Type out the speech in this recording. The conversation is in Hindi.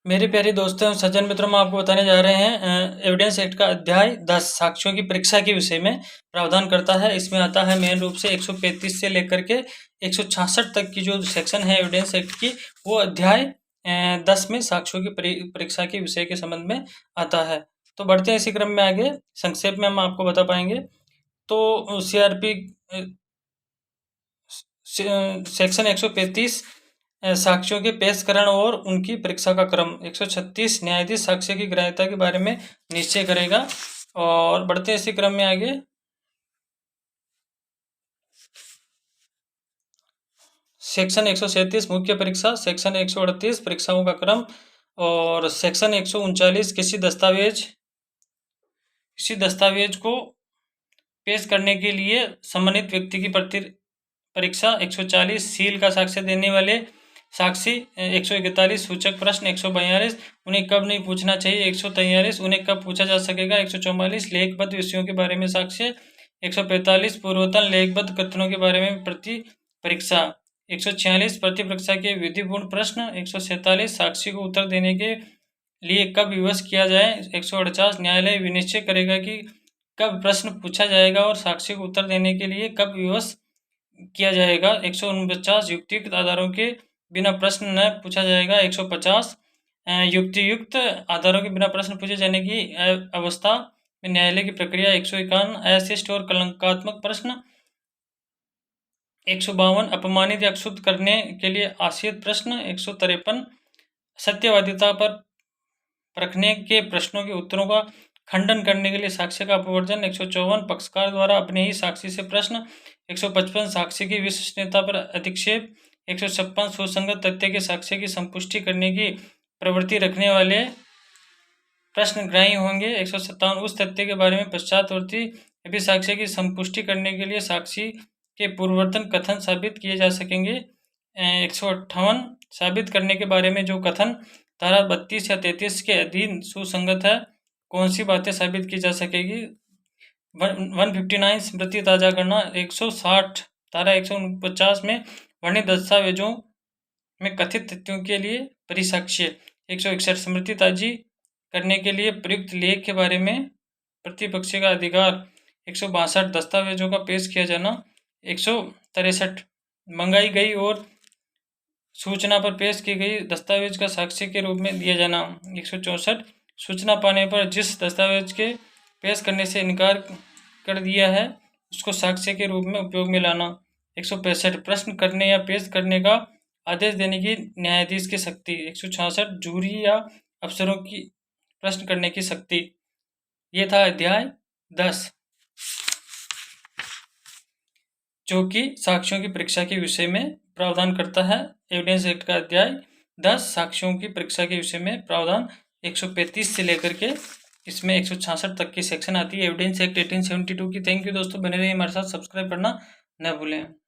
मेरे प्यारे दोस्तों एवं सज्जन मित्रों, हम आपको बताने जा रहे हैं एविडेंस एक्ट का अध्याय 10 साक्ष्यों की परीक्षा के विषय में प्रावधान करता है। इसमें आता है मेन रूप से 135 से लेकर के 166 तक की जो सेक्शन है एविडेंस एक्ट की, वो अध्याय 10 में साक्ष्यों की परीक्षा के विषय के संबंध में आता है। तो बढ़ते हैं इसी क्रम में आगे। संक्षेप में हम आपको बता पाएंगे तो CRP सेक्शन 135 साक्ष्यों के पेशकरण और उनकी परीक्षा का क्रम। 136 न्यायाधीश साक्ष्य की ग्राह्यता के बारे में निश्चय करेगा। और बढ़ते हैं इसी क्रम में आगे। सेक्शन 137 मुख्य परीक्षा, सेक्शन 138 परीक्षाओं का क्रम और सेक्शन 139 किसी दस्तावेज को पेश करने के लिए संबंधित व्यक्ति की परीक्षा। 140 सील का साक्ष्य देने वाले साक्षी। 141 सूचक प्रश्न। 142 उन्हें कब नहीं पूछना चाहिए। 143 उन्हें कब पूछा जा सकेगा। 144 लेखबद्ध विषयों के बारे में साक्ष्य। 145 पूर्वतन लेखबद्ध कथनों के बारे में प्रति परीक्षा। 146 प्रति परीक्षा के विधिपूर्ण प्रश्न। 147 साक्षी को उत्तर देने के लिए कब विवश किया जाए। 148 न्यायालय विनिश्चय करेगा कि कब प्रश्न पूछा जाएगा और साक्षी को उत्तर देने के लिए कब विवश किया जाएगा। 149 युक्तियुक्त आधारों के बिना प्रश्न न पूछा जाएगा। 150 युक्तियुक्त आधारों के बिना प्रश्न पूछे जाने की अवस्था में न्यायालय की प्रक्रिया। 151 अशिष्ट और कलंकात्मक प्रश्न। 152 अपमानित या क्षुब्ध करने के लिए आशित प्रश्न। 153 सत्यवादिता पर परखने के प्रश्नों के उत्तरों का खंडन करने के लिए साक्ष्य का अपवर्जन। 154 पक्षकार द्वारा अपने ही साक्षी से प्रश्न। 155 साक्षी की विश्वसनीयता पर अधिक्षेप। 156 सुसंगत तथ्य के साक्ष्य की संपुष्टि करने की प्रवृत्ति रखने वाले प्रश्न ग्राह्य होंगे। 157 उस तथ्य के बारे में पश्चातवर्ती अभी साक्ष्य की संपुष्टि करने के लिए साक्षी के पूर्ववर्तन कथन साबित किए जा सकेंगे। 158 साबित करने के बारे में जो कथन धारा 32 या 33 के अधीन सुसंगत है, कौन सी बातें साबित की जा सकेगी। 159 स्मृति ताजा करना। 160 धारा 149 में वर्णित दस्तावेजों में कथित तथ्यों के लिए परिसाक्ष्य। 161 स्मृति ताजी करने के लिए प्रयुक्त लेख के बारे में प्रतिपक्ष का अधिकार। 162 दस्तावेजों का पेश किया जाना। 163 मंगाई गई और सूचना पर पेश की गई दस्तावेज का साक्ष्य के रूप में दिया जाना। 164 सूचना पाने पर जिस दस्तावेज के पेश करने से इनकार कर दिया है उसको साक्ष्य के रूप में उपयोग में लाना। 165 प्रश्न करने या पेश करने का आदेश देने की न्यायाधीश की शक्ति। 166 जूरी या अफसरों की प्रश्न करने की शक्ति। ये था अध्याय 10 जो कि साक्ष्यों की परीक्षा के विषय में प्रावधान करता है। एविडेंस एक्ट का अध्याय 10 साक्ष्यों की परीक्षा के विषय में प्रावधान 135 से लेकर के इसमें 166 तक की सेक्शन आती है एविडेंस एक्ट 1872 की। थैंक यू दोस्तों, बने रहिए हमारे साथ, सब्सक्राइब करना न भूलें।